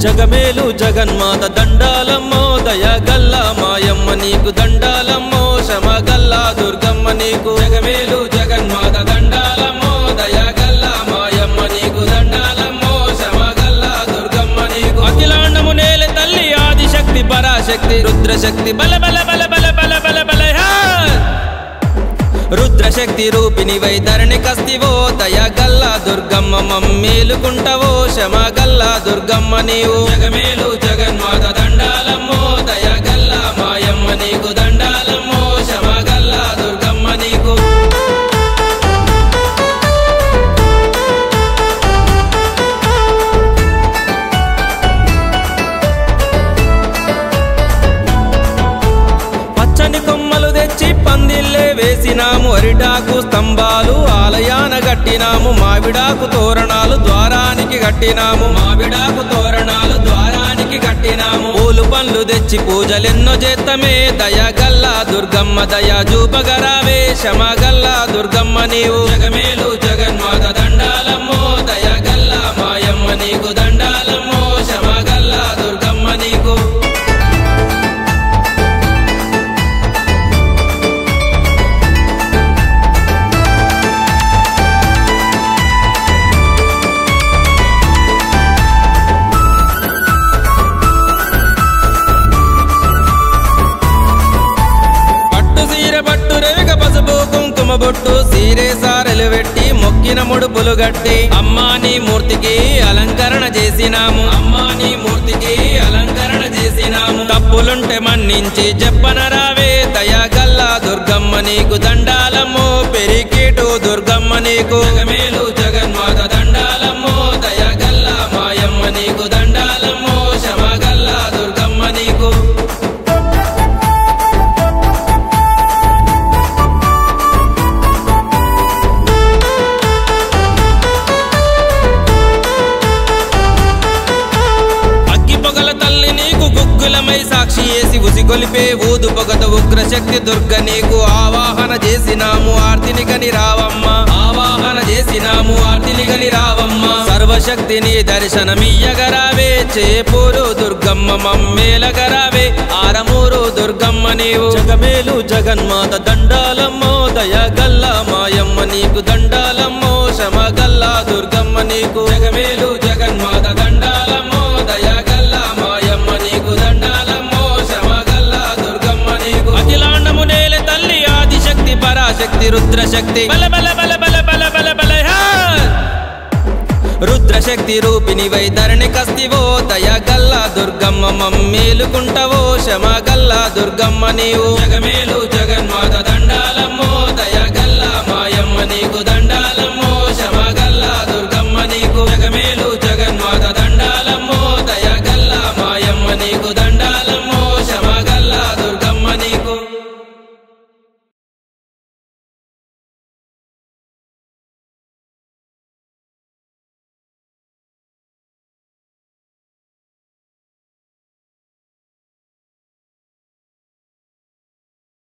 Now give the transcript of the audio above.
జగమేలు జగన్మాత దండాలమ్మో దయగల్ల మాయమ్మ నీకు దండాలమ్మో శమగల్ల దుర్గమ్మ నీకు జగమేలు జగన్మాత దండాలమ్మో దయగల్ల మాయమ్మ నీకు దండాలమ్మో శమగల్ల దుర్గమ్మ నీకు అఖిలాండము నేల తల్లి ఆదిశక్తి పరాశక్తి రుద్రశక్తి బల బల బల బల బల బల బల రుద్రశక్తి రూపిణి వైధరణి కస్తివో దయగల్ల దుర్గమ్మ మమ్మేలుకుంటవో శమగల్ల దుర్గమ్మ నీవు జగమేలు జగన్మాత దండాలమ్మో దయగల్ల మాయమ్మ నీకు దండాలమ్మో శమగల్ల దుర్గమ్మ నీకు పచ్చని కొమ్మలు తెచ్చి పందిల్లే వేసినాము అరిటాకు స్తంభాలు ఆలయాన కట్టినాము మావిడాకు తోరణాలు ద్వారానికి కట్టినాము మావిడాకు తోరణాలు ద్వారానికి కట్టినాము పూలు పండ్లు తెచ్చి పూజలెన్నో చేత్తమే దయగల్ల దుర్గమ్మ దయా చూపగరావే శమగల్ల దుర్గమ్మ నీవు జగమేలు జగన్మాత దండాలమ్మో దయగల్ల మాయమ్మ నీకు దండాలమ్మో శమగల్ల దుర్గమ్మ నీకు బొట్టు సీరే సారెలు పెట్టి మొక్కిన ముడుపులు గట్టి అమ్మా నీ మూర్తికి అలంకరణ చేసినాము అమ్మా నీ మూర్తికి అలంకరణ చేసినాము తప్పులుంటే మన్నించి చెప్పనరావే దయగల్ల దుర్గమ్మ నీకు దండాలమ్మో పెరికేటు దుర్గమ్మ నీకు జగమేలు జగన్మాత దండాలమ్మో దయగల్ల మాయమ్మ నీకు దండాలమ్మో శమగల్ల దుర్గమ్మ నీకు సాక్షి చేసి ఉసిగొలిపే ఊదు పొగత ఉగ్రశక్తి దుర్గ నీకు ఆవాహన చేసినాము ఆర్తిని గని రావమ్మ ఆవాహన చేసినాము ఆర్తిని గని రావమ్మ సర్వశక్తిని దర్శనమియ్యగరావే చేపూరు దుర్గమ్మ మమ్మేలగరావే ఆరమూరు దుర్గమ్మ నీవు జగమేలు జగన్మాత దండాలమ్మో దయగల్ల మాయమ్మ నీకు దండాలమ్మో శమగల్ల దుర్గమ్మ నీకు జగమేలు జగన్మాత దండాలమ్మో దయగల్ల మాయమ్మ నీకు దండాలమ్మో శమగల్ల దుర్గమ్మ నీకు అఖిలాండము నేల తల్లి ఆదిశక్తి పరాశక్తి రుద్రశక్తి బల బల బల బల బల బల బల రుద్రశక్తి రూపిణి వైధరణి కస్తివో దయగల్ల దుర్గమ్మ మమ్మేలుకుంటవో శమగల్ల దుర్గమ్మ నీవు జగమేలు జగన్మాత దండాలమ్మో దయగల్ల మాయమ్మ నీకు దండాలమ్మో శమగల్ల దుర్గమ్మ